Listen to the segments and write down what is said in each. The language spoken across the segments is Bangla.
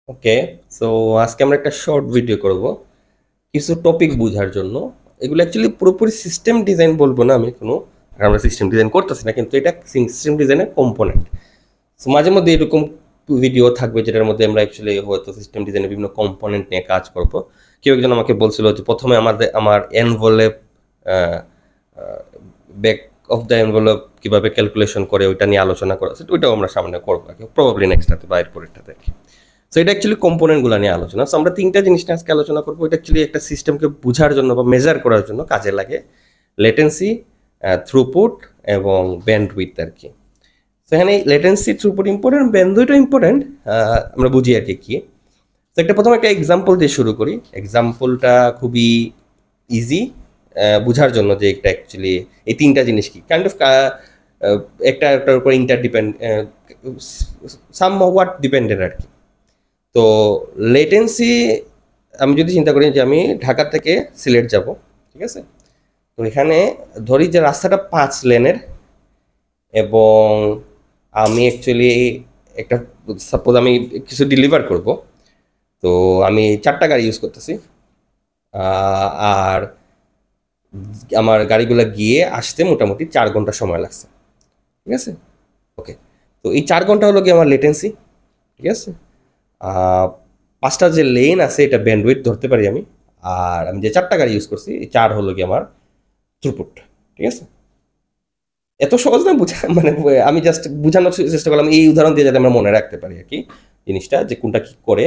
ওকে, সো আজকে আমরা একটা শর্ট ভিডিও করব কিছু টপিক বোঝার জন্য। এগুলো অ্যাকচুয়ালি পুরোপুরি সিস্টেম ডিজাইন বলবো না আমি কোনো, আর আমরা সিস্টেম ডিজাইন করতেছি না, কিন্তু এটা সিস্টেম ডিজাইনের কম্পোনেন্ট। সো মাঝে মধ্যে এরকম ভিডিও থাকবে যেটার মধ্যে আমরা অ্যাকচুয়ালি হয়তো সিস্টেম ডিজাইনের বিভিন্ন কম্পোনেন্ট নিয়ে কাজ করব। কেউ একজন আমাকে বলছিল যে প্রথমে আমার envelope back of the envelope কীভাবে ক্যালকুলেশন করে ওইটা নিয়ে আলোচনা করা, ওইটাও আমরা সামনে করবো আর কি, প্রবাবলি নেক্সটটাতে বা এরপরেরটাতে আর কি। সো এটা অ্যাকচুয়ালি কম্পোনেন্টগুলো নিয়ে আলোচনা। সো আমরা তিনটা জিনিস নিয়ে আজকে আলোচনা করবো। এটা অ্যাকচুয়ালি একটা সিস্টেমকে বোঝার জন্য বা মেজার করার জন্য কাজে লাগে। লেটেন্সি, থ্রুপুট এবং ব্যান্ডউইথ আর কি। তো এখানে লেটেন্সি, থ্রুপুট ইম্পর্টেন্ট, ব্যান্ডউইথও ইম্পর্টেন্ট। আমরা বুঝি আর কি কী। তো প্রথমে একটা এক্সাম্পল দিয়ে শুরু করি। এক্সাম্পলটা খুবই ইজি বোঝার জন্য, যে এটা অ্যাকচুয়ালি এই তিনটা জিনিস কি কাইন্ড অফ একটার উপর ইন্টারডিপেন্ড, সাম হোয়াট ডিপেন্ডেন্ট আর কি। তো লেটেন্সি আমি যদি চিন্তা করি যে আমি ঢাকা থেকে সিলেট যাব, ঠিক আছে? তো এখানে ধরি যে রাস্তাটা 5 লেনের, এবং আমি অ্যাকচুয়ালি একটা, সাপোজ আমি কিছু ডেলিভার করব, তো আমি 4টা গাড়ি ইউজ করতেছি। আর আমার গাড়িগুলো গিয়ে আসতে মোটামুটি 4 ঘন্টা সময় লাগছে, ঠিক আছে? ওকে, তো এই 4 ঘন্টা হলো কি আমার লেটেন্সি, ঠিক আছে? 5টা যে লেন আছে এটা ব্যান্ডউইথ ধরতে পারি আমি। আর আমি যে 4টা গাড়ি ইউজ করছি, এই 4 হলো কি আমার থ্রুপুট, ঠিক আছে? এত সহজ না বুঝা, মানে আমি জাস্ট বোঝানোর চেষ্টা করলাম এই উদাহরণ দিয়ে, যাতে আমরা মনে রাখতে পারি আর কি জিনিসটা, যে কোনটা কি করে।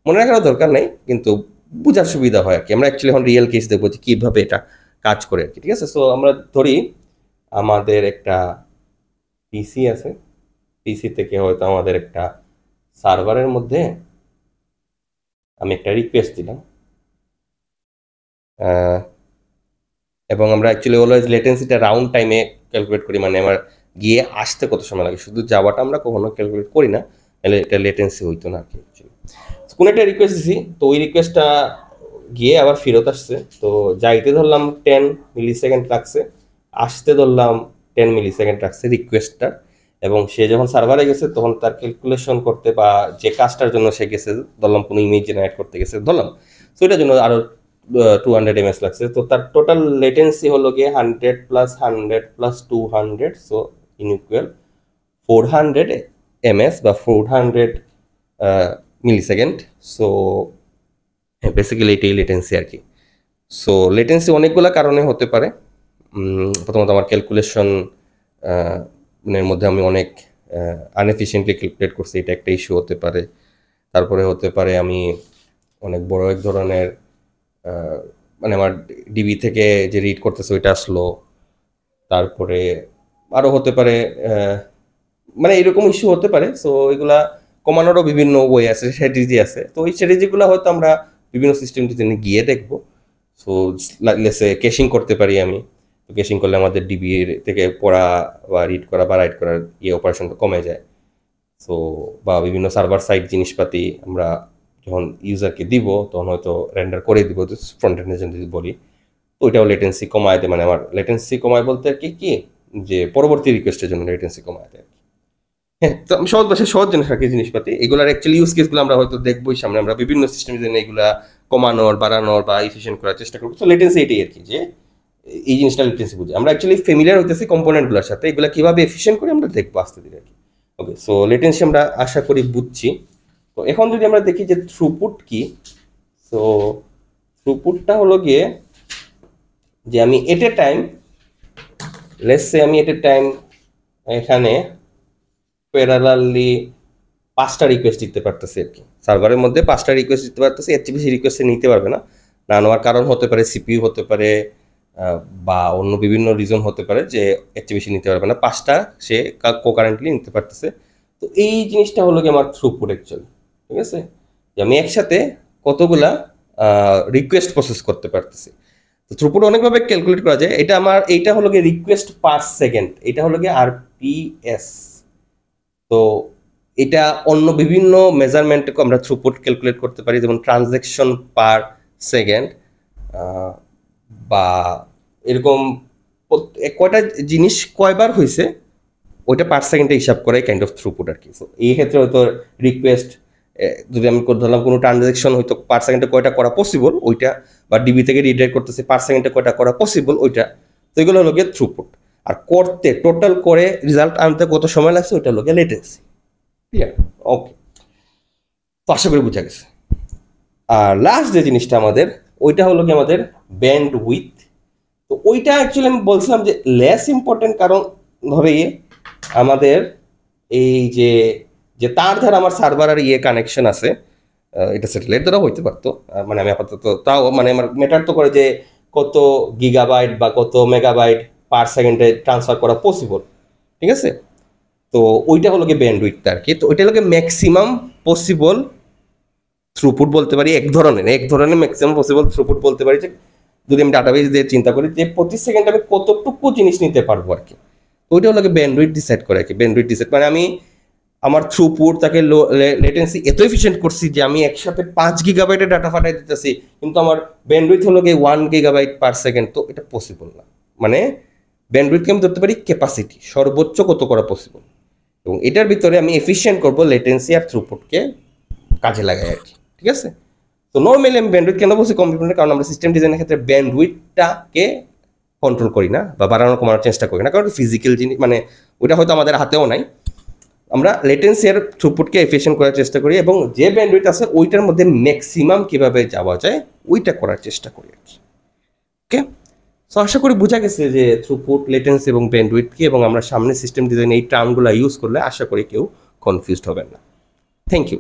মনে রাখারও দরকার নেই, কিন্তু বোঝার সুবিধা হয় আর কি। আমরা অ্যাকচুয়ালি এখন রিয়েল কেস দেখবো যে কীভাবে এটা কাজ করে আর কি, ঠিক আছে? সো আমরা ধরি আমাদের একটা পিসি আছে, পিসি থেকে হয়তো আমাদের একটা সার্ভারের মধ্যে আমি একটা রিকোয়েস্ট দিলাম, এবং আমরা অ্যাকচুয়ালি অলওয়েজ লেটেন্সিটা রাউন্ড টাইমে ক্যালকুলেট করি, মানে আমার গিয়ে আসতে কত সময় লাগে, শুধু যাওয়াটা আমরা কখনো ক্যালকুলেট করি না, তাহলে এটা লেটেন্সি হইতো না আর কি অ্যাকচুয়ালি। কোনো একটা রিকোয়েস্ট দিছি, তো ওই রিকোয়েস্টটা গিয়ে আবার ফেরত আসছে। তো যাইতে ধরলাম 10 মিলি সেকেন্ড লাগছে, আসতে ধরলাম 10 মিলি সেকেন্ড লাগছে রিকোয়েস্টটা। এবং সে যখন সার্ভারে গেছে তখন তার ক্যালকুলেশন করতে বা যে কাজটার জন্য সে গেছে, ধরলাম কোনো ইমেজ জেনারেট করতে গেছে ধরলাম, তো এটার জন্য আরও 200 ms লাগছে। তো তার টোটাল লেটেন্সি হলো গিয়ে 100 প্লাস 100 প্লাস 200, সো ইনইকুয়াল 400 ms বা 400 মিলি সেকেন্ড। সো বেসিক্যালি এটাই লেটেন্সি আর কি। সো লেটেন্সি অনেকগুলো কারণে হতে পারে। প্রথমত আমার ক্যালকুলেশন এর মধ্যে আমি অনেক আনএফিশিয়েন্টলি ক্যালকুলেট করছি, এটা একটা ইস্যু হতে পারে। তারপরে হতে পারে আমি অনেক বড় এক ধরনের, মানে আমার ডিবি থেকে যে রিড করতেছে ওইটা স্লো। তারপরে আরও হতে পারে, মানে এরকম ইস্যু হতে পারে। সো এগুলা কমানোরও বিভিন্ন ওয়ে আছে, স্ট্র্যাটেজি আছে। তো ওই স্ট্র্যাটেজিগুলো হয়তো আমরা বিভিন্ন সিস্টেম ডিজাইনে গিয়ে দেখবো। সো লেসে ক্যাশিং করতে পারি আমি। তো ক্যাশিং করলে আমাদের ডিবি থেকে পড়া বা রিড করা বা রাইট করার অপারেশনটা কমে যায়। সো বা বিভিন্ন সার্ভার সাইড জিনিসপাতি আমরা যখন ইউজারকে দিব তখন হয়তো রেন্ডার করে দিব, ফ্রন্ট এন্ডের জন্য যদি বলি, তো ওইটাও লেটেন্সি কমায় দেয়। মানে আমার লেটেন্সি কমায় বলতে আর কি যে পরবর্তী রিকোয়েস্টের জন্য লেটেন্সি কমায় দেয়। হ্যাঁ, তো আমি সহজ ভাষায় সহজ জিনিস রাখি জিনিসপাতি, এগুলোর অ্যাকচুয়ালি ইউজ কেসগুলো আমরা হয়তো দেখবোই সামনে। আমরা বিভিন্ন সিস্টেমের জন্য এগুলা কমানোর, বাড়ানোর বা এফিশিয়েন্ট করার চেষ্টা করবো। তো লেটেন্সি এটাই আর কি, যে এই জিনিসটা লেটেন্সি বুঝি। আমরা অ্যাকচুয়ালি ফ্যামিলিয়ার হইতেছি কম্পোনেন্টগুলোর সাথে, এগুলো কীভাবে এফিশিয়েন্ট করে আমরা দেখবো আস্তে ধীরে আর কি। ওকে, সো লেটেন্সি আমরা আশা করি বুঝছি। তো এখন যদি আমরা দেখি যে থ্রুপুট কি, সো থ্রুপুটটা হলো গিয়ে যে আমি এট এ টাইম, লেটস সে আমি এট এ টাইম এখানে প্যারালালি 5টা রিকোয়েস্ট দিতে পারতেছি আর কি। সার্ভারের মধ্যে 5টা রিকোয়েস্ট দিতে পারতেছি, এর চেয়ে বেশি রিকোয়েস্ট নিতে পারবে না। না নেওয়ার কারণ হতে পারে সিপিইউ হতে পারে, বা অন্য বিভিন্ন রিজন হতে পারে যে এর চেয়ে বেশি নিতে পারবে না। 5টা সে কোকারেন্টলি নিতে পারতেছে। তো এই জিনিসটা হলো কি আমার থ্রুপুট অ্যাকচুয়ালি, ঠিক আছে? যে আমি একসাথে কতগুলা রিকোয়েস্ট প্রসেস করতে পারতেছি। তো থ্রুপুট অনেকভাবে ক্যালকুলেট করা যায়। এইটা হলো গিয়ে রিকোয়েস্ট পার সেকেন্ড, এটা হলো গিয়ে আরপিএস। তো এটা অন্য বিভিন্ন মেজারমেন্টকে আমরা থ্রুপুট ক্যালকুলেট করতে পারি, যেমন ট্রানজ্যাকশন পার সেকেন্ড, বা এরকম কয়টা জিনিস কয়বার হয়েছে ওইটা পার সেকেন্ডে হিসাব করে কাইন্ড অফ থ্রুপুট আর কি। সো এই ক্ষেত্রে হয়তো রিকোয়েস্ট যদি আমি ধরলাম কোনো ট্রানজ্যাকশন হয়তো পার সেকেন্ডে কয়টা করা পসিবল ওইটা, বা ডিবি থেকে রিডাইরেক্ট করতেছে পার সেকেন্ডে কয়টা করা পসিবল ওইটা, তো এগুলো হলো গিয়ে থ্রুপুট। আর করতে টোটাল করে রেজাল্ট আনতে কত সময় লাগছে ওইটা হলো গিয়ে লেটেন্সি। ক্লিয়ার? ওকে, তো আশা করি বুঝা গেছে। আর লাস্ট যে জিনিসটা আমাদের ওইটা হলো কি আমাদের ব্যান্ড উইথ। তো ওইটা অ্যাকচুয়ালি আমি বলছিলাম যে লেস ইম্পর্টেন্ট, কারণ ধরে আমাদের এই যে তার ধারা আমার সার্ভার আর কানেকশন আছে, এটা স্যাটেলাইট দ্বারা হইতে পারতো, মানে আমি আপাতত তাও মানে আমার ম্যাটার তো করে যে কত গিগাবাইট বা কত মেগাবাইট পার সেকেন্ডে ট্রান্সফার করা পসিবল, ঠিক আছে? তো ওইটা হলো গিয়ে ব্যান্ডউইথটা আর কি। তো ওইটা হলো গিয়ে ম্যাক্সিমাম পসিবল থ্রুপুট বলতে পারি, এক ধরনের ম্যাক্সিমাম পসিবল থ্রুপুট বলতে পারি, যে যদি আমি ডাটাবেস দিয়ে চিন্তা করি যে প্রতি সেকেন্ডে আমি কতটুকু জিনিস নিতে পারবো আর কি। ওইটা হলো ব্যান্ডউইথ ডিসাইড করে আর কি। ব্যান্ডউইথ ডিসাইড মানে আমি আমার থ্রুপুট তাকে লেটেন্সি এত এফিসিয়েন্ট করছি যে আমি একসাথে 5 গিগাবাইটের ডাটা পাঠাই দিতেছি, কিন্তু আমার ব্যান্ডউইথ হলো গিয়ে 1 গিগাবাইট পার সেকেন্ড। তো এটা পসিবল না। মানে ব্যান্ডউইথকে আমি ধরতে পারি ক্যাপাসিটি, সর্বোচ্চ কত করা পসিবল, এবং এটার ভিতরে আমি এফিসিয়েন্ট করবো লেটেন্সি আর থ্রুপুটকে কাজে লাগাই আর কি, ঠিক আছে? তো নর্মালি আমি ব্যান্ডউইথ কেন বলছি কম্পিউটারে, কারণ আমরা সিস্টেম ডিজাইনের ক্ষেত্রে ব্যান্ডউইথটাকে কন্ট্রোল করি না বা বাড়ানো কমানোর চেষ্টা করি না, কারণ ফিজিক্যাল জিনিস, মানে ওইটা হয়তো আমাদের হাতেও নাই। আমরা লেটেন্সি আর থ্রুপুটকে এফিশিয়েন্ট করার চেষ্টা করি, এবং যে ব্যান্ডউইথ আছে ওইটার মধ্যে ম্যাক্সিমাম কীভাবে যাওয়া যায় ওইটা করার চেষ্টা করি আর কি। ওকে, সো আশা করি বোঝা গেছে যে থ্রুপুট, লেটেন্সি এবং ব্যান্ডউইথ কি, এবং আমরা সামনে সিস্টেম ডিজাইনে এই টার্মগুলো ইউজ করলে আশা করি কেউ কনফিউজড হবেন না। Thank you.